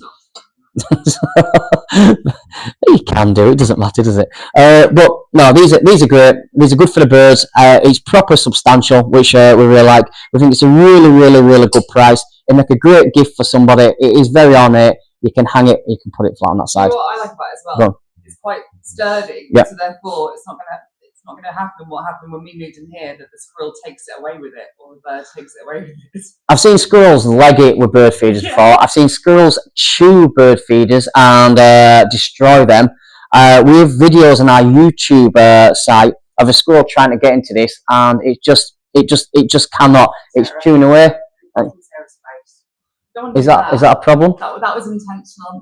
You can do it, doesn't matter, does it? But no, these are great. These are good for the birds. It's proper substantial, which we really like. We think it's a really good price. It make a great gift for somebody. It is very ornate. You can hang it, you can put it flat on that side. You know what I like about it as well? It's quite sturdy, so therefore it's not going to happen what happened when we moved in here, that the squirrel takes it away with it, or the bird takes it away with it. I've seen squirrels leg it with bird feeders before. I've seen squirrels chew bird feeders and destroy them. We have videos on our YouTube site of a squirrel trying to get into this, and it's just It just cannot. It's chewing away. Is that a problem? That was intentional.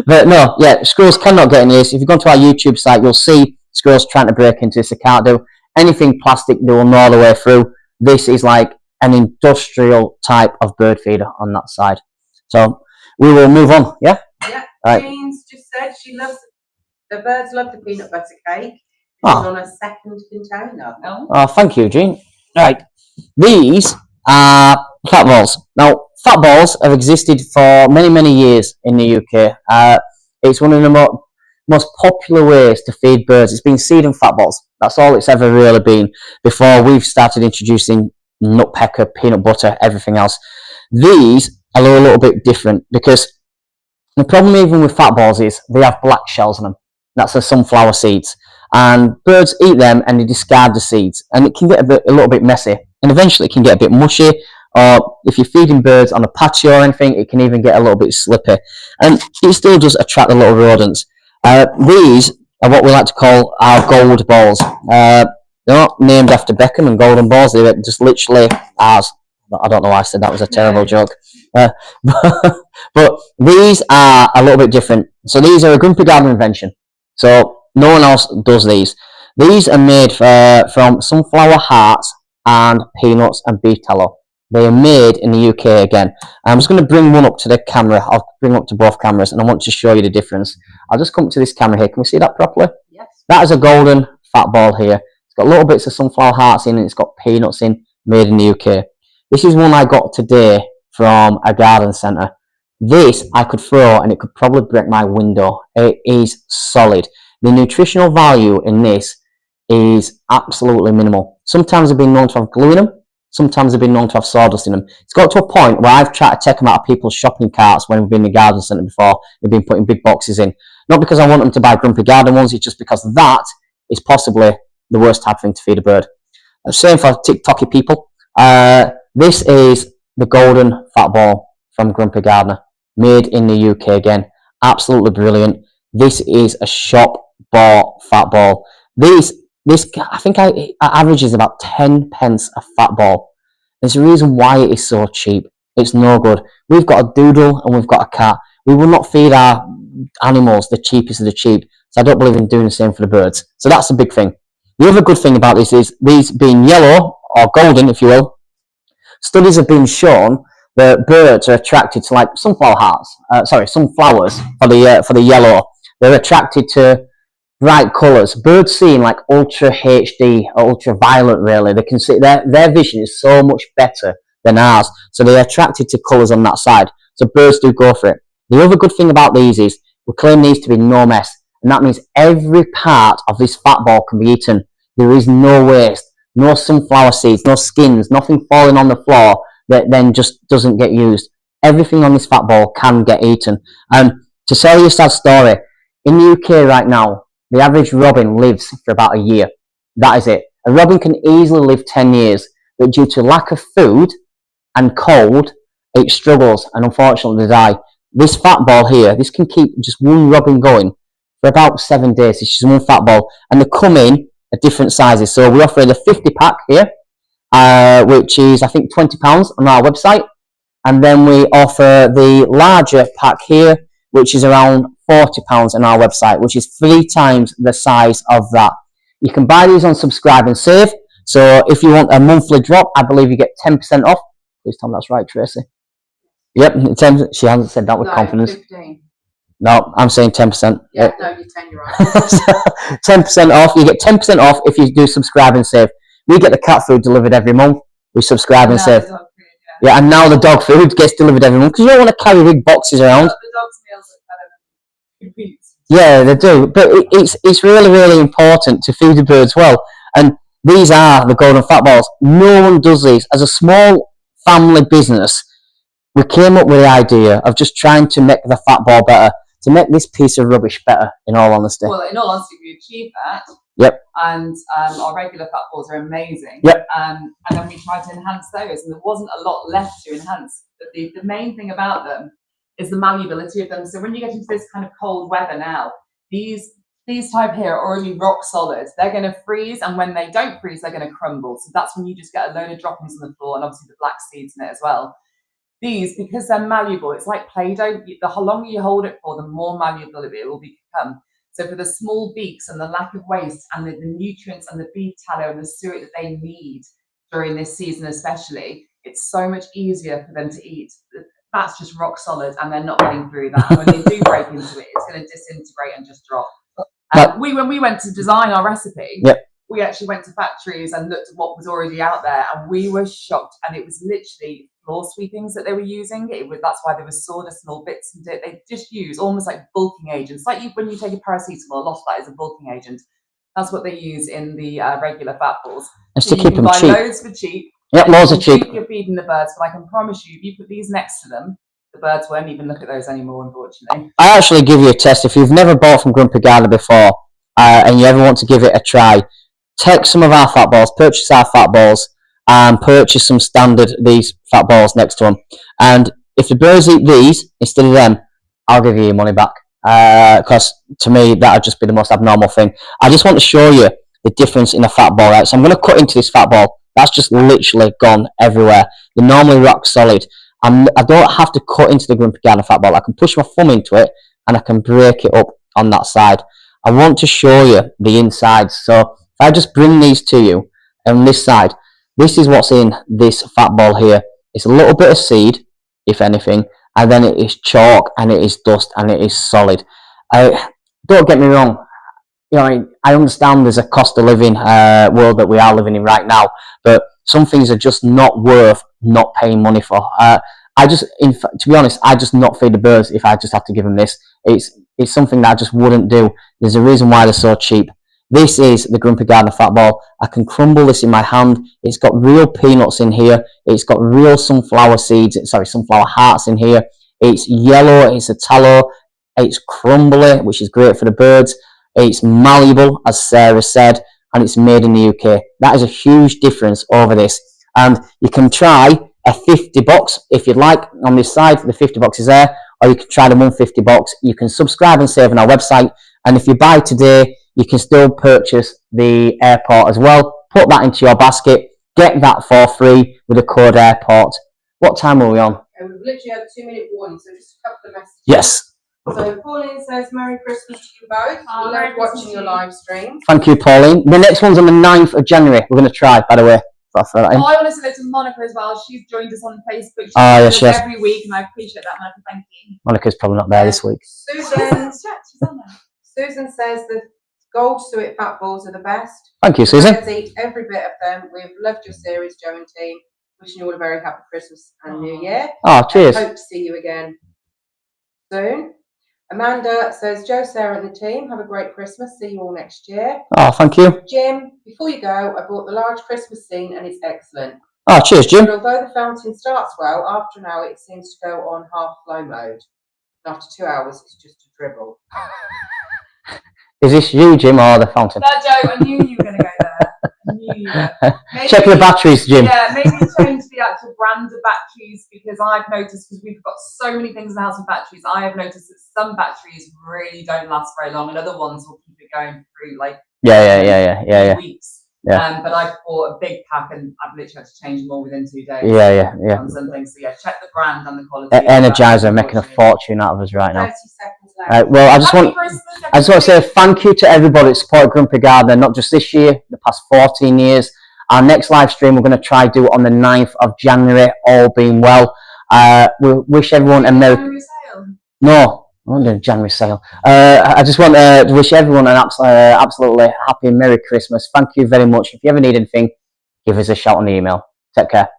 But no, yeah, squirrels cannot get in this. If you go to our YouTube site, you'll see squirrels trying to break into this. They can't do anything plastic. They will gnaw the way through. This is like an industrial type of bird feeder on that side. So we will move on. Yeah. Yeah. Right. Jean's just said she loves the birds love the peanut butter cake. It's Oh. on a second container. Oh, thank you, Jean. Right. These are fat balls. Now, fat balls have existed for many, many years in the UK. It's one of the most popular ways to feed birds. It's been seed and fat balls. That's all it's ever really been before we've started introducing nutpecker, peanut butter, everything else. These are a little bit different because the problem even with fat balls is they have black shells on them. That's the sunflower seeds. And birds eat them and they discard the seeds. And it can get a little bit messy. And eventually it can get a bit mushy. Or if you're feeding birds on a patio or anything, it can even get a little bit slippy. And it still does attract the little rodents. These are what we like to call our gold balls. They're not named after Beckham and golden balls. They're just literally ours. I don't know why I said that was a terrible joke. But these are a little bit different. So these are a Grumpy Gardener invention. So no one else does these. These are made from sunflower hearts and peanuts and beef tallow. They are made in the UK again. I'm just going to bring one up to the camera. I'll bring up to both cameras and I want to show you the difference. I'll just come to this camera here. Can we see that properly? Yes. That is a golden fat ball here. It's got little bits of sunflower hearts in and it's got peanuts in, made in the UK. This is one I got today from a garden centre. This I could throw and it could probably break my window. It is solid. The nutritional value in this is absolutely minimal. Sometimes they've been known to have glue in them. Sometimes they've been known to have sawdust in them. It's got to a point where I've tried to take them out of people's shopping carts when we've been in the garden centre before. They've been putting big boxes in. Not because I want them to buy Grumpy Garden ones, it's just because that is possibly the worst type of thing to feed a bird. Same for TikToky people. This is the golden fat ball from Grumpy Gardener, made in the UK again. Absolutely brilliant. This is a shop bought fat ball. This I think averages about 10 pence a fat ball. There's a reason why it is so cheap. It's no good. We've got a doodle and we've got a cat. We will not feed our animals the cheapest of the cheap. So I don't believe in doing the same for the birds. So that's a big thing. The other good thing about this is these being yellow or golden, if you will. Studies have been shown that birds are attracted to like sunflower hearts. Sunflowers for the yellow. They're attracted to bright colours. Birds seeing like ultra HD or ultraviolet really. They can see their vision is so much better than ours. So they're attracted to colours on that side. So birds do go for it. The other good thing about these is we claim these to be no mess. And that means every part of this fat ball can be eaten. There is no waste. No sunflower seeds, no skins, nothing falling on the floor that then just doesn't get used. Everything on this fat ball can get eaten. And to tell you a sad story, in the UK right now, the average robin lives for about a year. That is it. A robin can easily live 10 years, but due to lack of food and cold, it struggles and unfortunately they die. This fat ball here, this can keep just one robin going for about 7 days. It's just one fat ball. And they come in at different sizes. So we offer the 50 pack here, which is I think £20 on our website. And then we offer the larger pack here, which is around £40 on our website, which is 3 times the size of that. You can buy these on Subscribe and Save. So if you want a monthly drop, I believe you get 10% off. Please tell me that's right, Tracy. Yep, 10, she hasn't said that with confidence. 15. No, I'm saying 10%. Yeah, no, you're 10, you're right. 10% off. You get 10% off if you do Subscribe and Save. We get the cat food delivered every month. We Subscribe and Save. Yeah, and now the dog food gets delivered every month because you don't want to carry big boxes around. The dog's meals are better than pizza. Yeah, they do. But it's really, really important to feed the birds well. And these are the golden fat balls. No one does these. As a small family business, we came up with the idea of just trying to make the fat ball better, to make this piece of rubbish better, in all honesty. Well, in all honesty, we achieved that. Yep. And our regular fat balls are amazing. Yep. And then we tried to enhance those, and there wasn't a lot left to enhance. But the main thing about them is the malleability of them. So when you get into this kind of cold weather now, these These type here are already rock solid. They're going to freeze, and when they don't freeze, they're going to crumble. So that's when you just get a load of droppings on the floor, and obviously the black seeds in it as well. These, because they're malleable, it's like Play-Doh. The longer you hold it for, the more malleable it will become. So for the small beaks and the lack of waste and the nutrients and the beef tallow and the suet that they need during this season especially, it's so much easier for them to eat. That's just rock solid, and they're not getting through that. And when they do break into it, it's going to disintegrate and just drop. When we went to design our recipe, we actually went to factories and looked at what was already out there, and we were shocked. And it was literally floor sweepings that they were using. That's why there was sawdust and all bits, and they just use almost like bulking agents. Like when you take a paracetamol, a lot of that is a bulking agent. That's what they use in the regular fat balls. Just so to keep them cheap. Loads for cheap. Yep, loads of cheap. You're feeding the birds, but I can promise you, if you put these next to them, the birds won't even look at those anymore, unfortunately. I actually give you a test. If you've never bought from Grumpy Gardener before, and you ever want to give it a try, take some of our fat balls, purchase our fat balls, and purchase some standard these fat balls next to them. And if the birds eat these instead of them, I'll give you your money back. Because to me, that would just be the most abnormal thing. I just want to show you the difference in a fat ball. Right? So I'm going to cut into this fat ball. That's just literally gone everywhere. They're normally rock solid. I don't have to cut into the Grumpy Gardener fat ball. I can push my thumb into it and I can break it up on that side. I want to show you the insides. So if I just bring these to you on this side, this is what's in this fat ball here. It's a little bit of seed, if anything, and then it is chalk and it is dust and it is solid. Don't get me wrong. You know, I understand there's a cost of living world that we are living in right now, but some things are just not worth not paying money for. To be honest, I just not feed the birds if I just have to give them this. It's something that I just wouldn't do. There's a reason why they're so cheap. This is the Grumpy Gardener fat ball. I can crumble this in my hand. It's got real peanuts in here. It's got real sunflower hearts in here. It's yellow. It's a tallow. It's crumbly, which is great for the birds. It's malleable, as Sarah said, and it's made in the UK. That is a huge difference over this. And you can try a 50 box if you'd like. On this side, the 50 box is there, or you can try the 150 box. You can subscribe and save on our website. And if you buy today, you can still purchase the airport as well. Put that into your basket. Get that for free with the code airport. What time are we on? We've literally had a 2-minute warning, so just a couple of messages. Yes. So Pauline says, Merry Christmas to you both. We love watching your live stream. Thank you, Pauline. The next one's on the 9th of January. We're going to try, by the way. I want to say to Monica as well. She's joined us on Facebook. She does every week, and I appreciate that, Monica. Thank you. Monica's probably not there this week. Susan says the gold suet fat balls are the best. Thank you, Susan. Let's eat every bit of them. We've loved your series, Joe and team. Wishing you all a very happy Christmas and New Year. Oh, cheers. Hope to see you again soon. Amanda says, Joe, Sarah and the team, have a great Christmas. See you all next year. Oh, thank you. Jim, before you go, I bought the large Christmas scene and it's excellent. Oh, cheers, Jim. But although the fountain starts well, after an hour it seems to go on half flow mode. After 2 hours, it's just a dribble. Is this you, Jim, or the fountain? No, Joe, I knew you were going to go there. I knew you were. Check the batteries, Jim. Yeah, maybe change the actual brand of batteries, because I've noticed, because we've got so many things in the house with batteries, I have noticed that some batteries really don't last very long, and other ones will keep it going through like weeks. Yeah. But I've bought a big pack, and I've literally had to change them all within 2 days. Yeah. On some things. So yeah, check the brand and the quality. Energizer are making a fortune out of us right now. 30 seconds left. Well, I just want to say thank you to everybody that supported Grumpy Gardener, not just this year, the past 14 years. Our next live stream, we're going to try do it on the 9th of January, all being well. We wish everyone a Merry... No, I won't do a January sale. I just want to wish everyone an absolutely happy Merry Christmas. Thank you very much. If you ever need anything, give us a shout on the email. Take care.